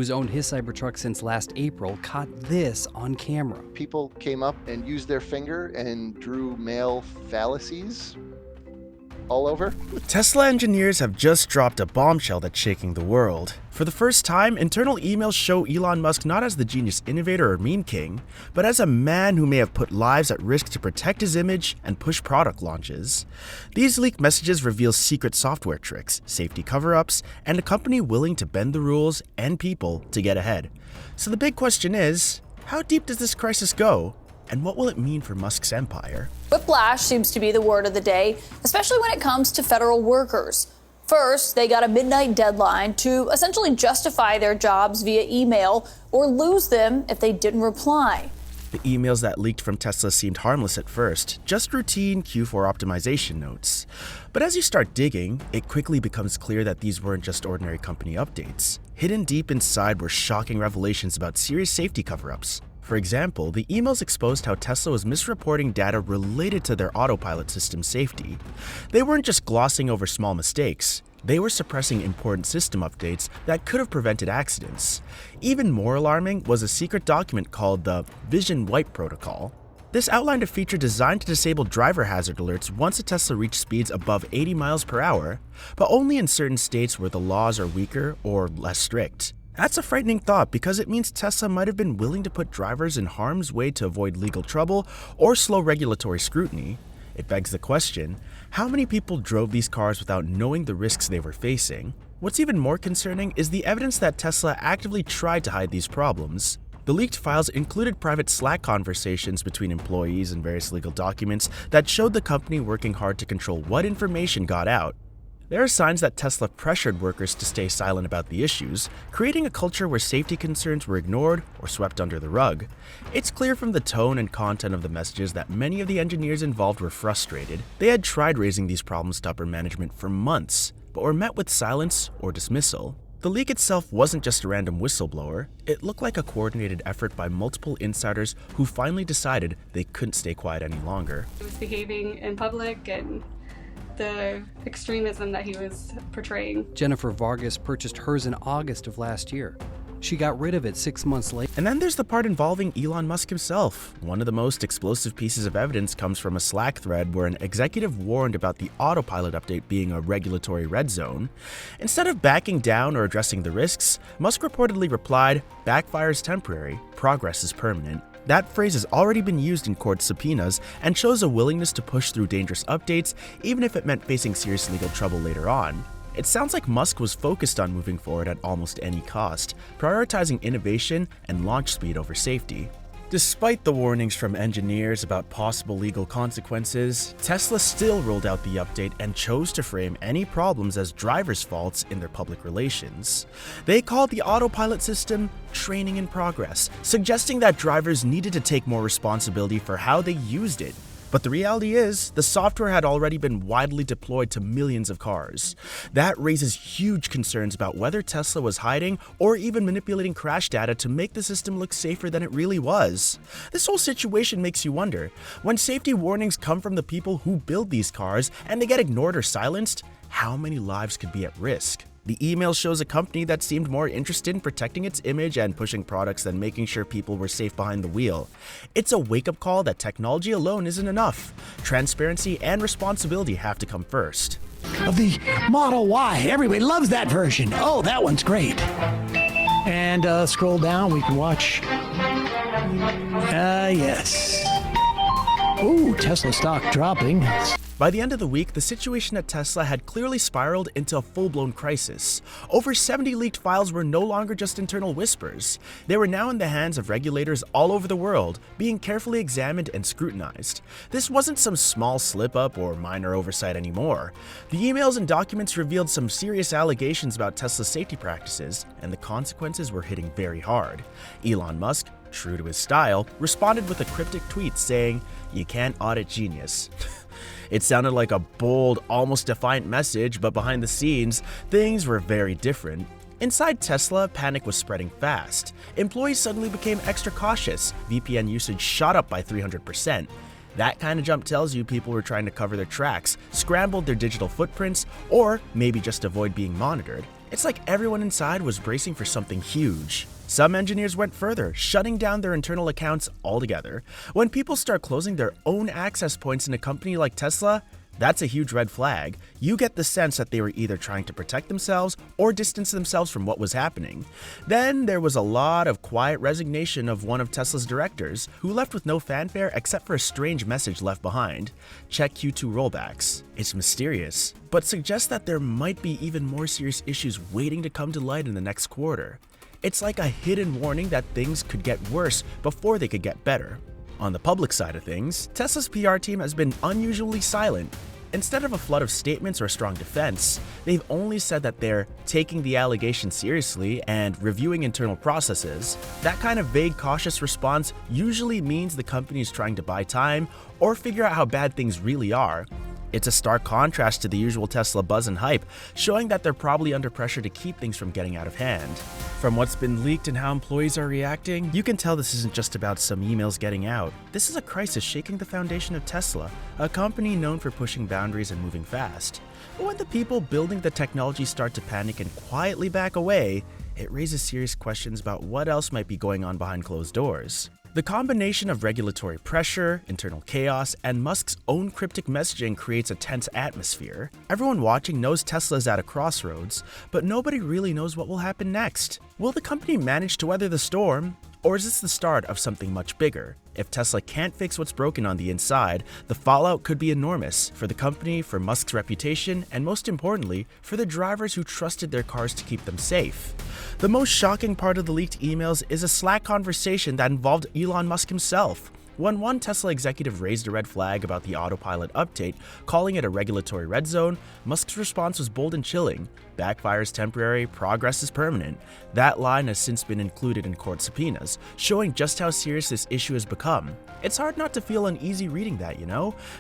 who's owned his Cybertruck since last April, caught this on camera. People came up and used their finger and drew male phalluses all over. Tesla engineers have just dropped a bombshell that's shaking the world. For the first time, internal emails show Elon Musk not as the genius innovator or meme king, but as a man who may have put lives at risk to protect his image and push product launches. These leaked messages reveal secret software tricks, safety cover-ups, and a company willing to bend the rules and people to get ahead. So the big question is, how deep does this crisis go? And what will it mean for Musk's empire? Whiplash seems to be the word of the day, especially when it comes to federal workers. First, they got a midnight deadline to essentially justify their jobs via email or lose them if they didn't reply. The emails that leaked from Tesla seemed harmless at first, just routine Q4 optimization notes. But as you start digging, it quickly becomes clear that these weren't just ordinary company updates. Hidden deep inside were shocking revelations about serious safety cover-ups. For example, the emails exposed how Tesla was misreporting data related to their autopilot system safety. They weren't just glossing over small mistakes. They were suppressing important system updates that could have prevented accidents. Even more alarming was a secret document called the Vision Wipe Protocol. This outlined a feature designed to disable driver hazard alerts once a Tesla reached speeds above 80 miles per hour, but only in certain states where the laws are weaker or less strict. That's a frightening thought because it means Tesla might have been willing to put drivers in harm's way to avoid legal trouble or slow regulatory scrutiny. It begs the question, how many people drove these cars without knowing the risks they were facing? What's even more concerning is the evidence that Tesla actively tried to hide these problems. The leaked files included private Slack conversations between employees and various legal documents that showed the company working hard to control what information got out. There are signs that Tesla pressured workers to stay silent about the issues, creating a culture where safety concerns were ignored or swept under the rug. It's clear from the tone and content of the messages that many of the engineers involved were frustrated. They had tried raising these problems to upper management for months, but were met with silence or dismissal. The leak itself wasn't just a random whistleblower. It looked like a coordinated effort by multiple insiders who finally decided they couldn't stay quiet any longer. He was behaving in public and the extremism that he was portraying. Jennifer Vargas purchased hers in August of last year. She got rid of it 6 months later. And then there's the part involving Elon Musk himself. One of the most explosive pieces of evidence comes from a Slack thread where an executive warned about the autopilot update being a regulatory red zone. Instead of backing down or addressing the risks, Musk reportedly replied, "Backfire is temporary, progress is permanent." That phrase has already been used in court subpoenas and shows a willingness to push through dangerous updates, even if it meant facing serious legal trouble later on. It sounds like Musk was focused on moving forward at almost any cost, prioritizing innovation and launch speed over safety. Despite the warnings from engineers about possible legal consequences, Tesla still rolled out the update and chose to frame any problems as drivers' faults in their public relations. They called the autopilot system training in progress, suggesting that drivers needed to take more responsibility for how they used it. But the reality is, the software had already been widely deployed to millions of cars. That raises huge concerns about whether Tesla was hiding or even manipulating crash data to make the system look safer than it really was. This whole situation makes you wonder, when safety warnings come from the people who build these cars and they get ignored or silenced, how many lives could be at risk? The email shows a company that seemed more interested in protecting its image and pushing products than making sure people were safe behind the wheel. It's a wake-up call that technology alone isn't enough. Transparency and responsibility have to come first. Of the Model Y, everybody loves that version. Oh, that one's great. And scroll down, we can watch. Yes. Ooh, Tesla stock dropping. By the end of the week, the situation at Tesla had clearly spiraled into a full-blown crisis. Over 70 leaked files were no longer just internal whispers. They were now in the hands of regulators all over the world, being carefully examined and scrutinized. This wasn't some small slip-up or minor oversight anymore. The emails and documents revealed some serious allegations about Tesla's safety practices, and the consequences were hitting very hard. Elon Musk, true to his style, responded with a cryptic tweet saying, "You can't audit genius." It sounded like a bold, almost defiant message, but behind the scenes, things were very different. Inside Tesla, panic was spreading fast. Employees suddenly became extra cautious. VPN usage shot up by 300%. That kind of jump tells you people were trying to cover their tracks, scrambled their digital footprints, or maybe just avoid being monitored. It's like everyone inside was bracing for something huge. Some engineers went further, shutting down their internal accounts altogether. When people start closing their own access points in a company like Tesla, that's a huge red flag. You get the sense that they were either trying to protect themselves or distance themselves from what was happening. Then there was a lot of quiet resignation of one of Tesla's directors, who left with no fanfare except for a strange message left behind. Check Q2 rollbacks. It's mysterious, but suggests that there might be even more serious issues waiting to come to light in the next quarter. It's like a hidden warning that things could get worse before they could get better. On the public side of things, Tesla's PR team has been unusually silent. Instead of a flood of statements or a strong defense, they've only said that they're taking the allegations seriously and reviewing internal processes. That kind of vague, cautious response usually means the company is trying to buy time or figure out how bad things really are. It's a stark contrast to the usual Tesla buzz and hype, showing that they're probably under pressure to keep things from getting out of hand. From what's been leaked and how employees are reacting, you can tell this isn't just about some emails getting out. This is a crisis shaking the foundation of Tesla, a company known for pushing boundaries and moving fast. But when the people building the technology start to panic and quietly back away, it raises serious questions about what else might be going on behind closed doors. The combination of regulatory pressure, internal chaos, and Musk's own cryptic messaging creates a tense atmosphere. Everyone watching knows Tesla is at a crossroads, but nobody really knows what will happen next. Will the company manage to weather the storm? Or is this the start of something much bigger? If Tesla can't fix what's broken on the inside, the fallout could be enormous for the company, for Musk's reputation, and most importantly, for the drivers who trusted their cars to keep them safe. The most shocking part of the leaked emails is a Slack conversation that involved Elon Musk himself. When one Tesla executive raised a red flag about the autopilot update, calling it a regulatory red zone, Musk's response was bold and chilling. Backfire is temporary, progress is permanent. That line has since been included in court subpoenas, showing just how serious this issue has become. It's hard not to feel uneasy reading that,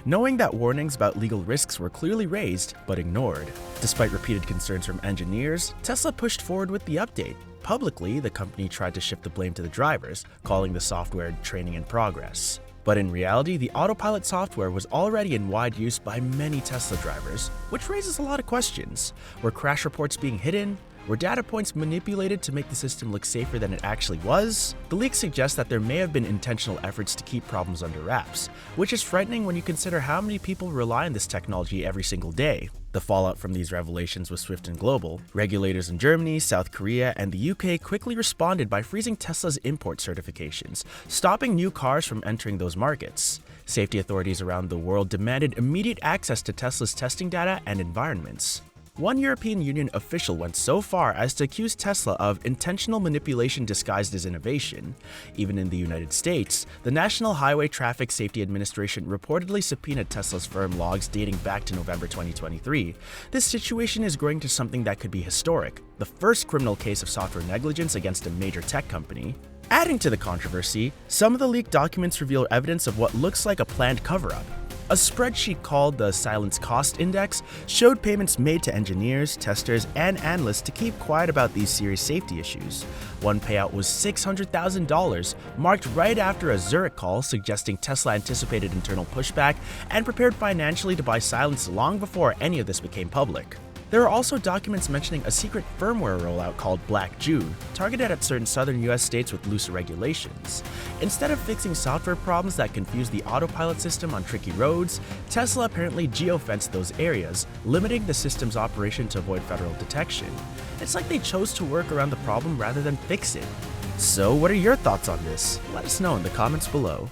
knowing that warnings about legal risks were clearly raised, but ignored. Despite repeated concerns from engineers, Tesla pushed forward with the update. Publicly, the company tried to shift the blame to the drivers, calling the software training in progress. But in reality, the autopilot software was already in wide use by many Tesla drivers, which raises a lot of questions. Were crash reports being hidden? Were data points manipulated to make the system look safer than it actually was? The leak suggests that there may have been intentional efforts to keep problems under wraps, which is frightening when you consider how many people rely on this technology every single day. The fallout from these revelations was swift and global. Regulators in Germany, South Korea, and the UK quickly responded by freezing Tesla's import certifications, stopping new cars from entering those markets. Safety authorities around the world demanded immediate access to Tesla's testing data and environments. One European Union official went so far as to accuse Tesla of intentional manipulation disguised as innovation. Even in the United States, the National Highway Traffic Safety Administration reportedly subpoenaed Tesla's firm logs dating back to November 2023. This situation is growing to something that could be historic, the first criminal case of software negligence against a major tech company. Adding to the controversy, some of the leaked documents reveal evidence of what looks like a planned cover-up. A spreadsheet called the Silence Cost Index showed payments made to engineers, testers, and analysts to keep quiet about these serious safety issues. One payout was $600,000, marked right after a Zurich call suggesting Tesla anticipated internal pushback and prepared financially to buy silence long before any of this became public. There are also documents mentioning a secret firmware rollout called Black June, targeted at certain southern US states with looser regulations. Instead of fixing software problems that confuse the autopilot system on tricky roads, Tesla apparently geofenced those areas, limiting the system's operation to avoid federal detection. It's like they chose to work around the problem rather than fix it. So what are your thoughts on this? Let us know in the comments below.